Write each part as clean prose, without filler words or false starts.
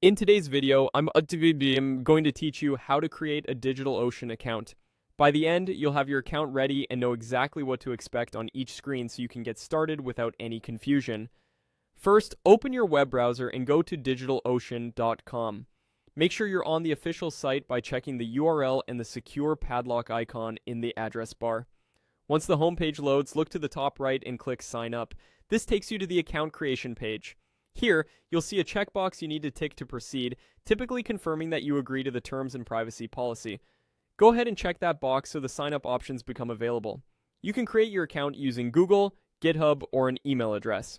In today's video, I'm going to teach you how to create a DigitalOcean account. By the end, you'll have your account ready and know exactly what to expect on each screen so you can get started without any confusion. First, open your web browser and go to digitalocean.com. Make sure you're on the official site by checking the URL and the secure padlock icon in the address bar. Once the homepage loads, look to the top right and click Sign Up. This takes you to the account creation page. Here, you'll see a checkbox you need to tick to proceed, typically confirming that you agree to the terms and privacy policy. Go ahead and check that box so the sign-up options become available. You can create your account using Google, GitHub, or an email address.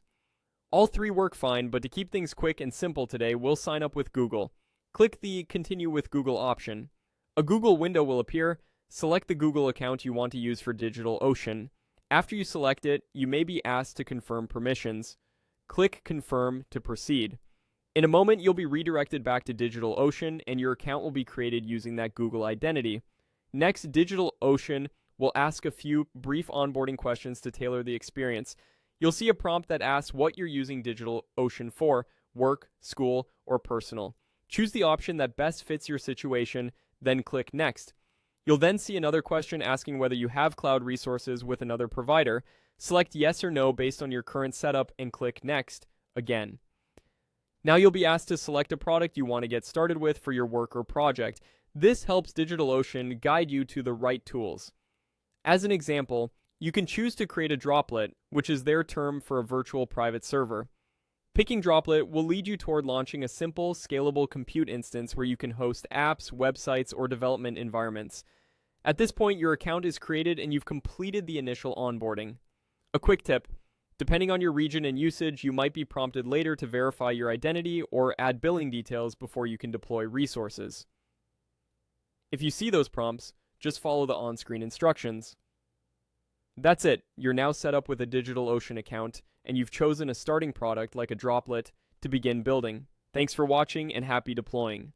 All three work fine, but to keep things quick and simple today, we'll sign up with Google. Click the Continue with Google option. A Google window will appear. Select the Google account you want to use for DigitalOcean. After you select it, you may be asked to confirm permissions. Click Confirm to proceed. In a moment, you'll be redirected back to DigitalOcean and your account will be created using that Google identity. Next, DigitalOcean will ask a few brief onboarding questions to tailor the experience. You'll see a prompt that asks what you're using DigitalOcean for: work, school, or personal. Choose the option that best fits your situation, then click Next. You'll then see another question asking whether you have cloud resources with another provider. Select yes or no based on your current setup and click Next again. Now you'll be asked to select a product you want to get started with for your work or project. This helps DigitalOcean guide you to the right tools. As an example, you can choose to create a droplet, which is their term for a virtual private server. Picking Droplet will lead you toward launching a simple, scalable compute instance where you can host apps, websites, or development environments. At this point, your account is created and you've completed the initial onboarding. A quick tip: depending on your region and usage, you might be prompted later to verify your identity or add billing details before you can deploy resources. If you see those prompts, just follow the on-screen instructions. That's it. You're now set up with a DigitalOcean account, and you've chosen a starting product like a Droplet to begin building. Thanks for watching and happy deploying.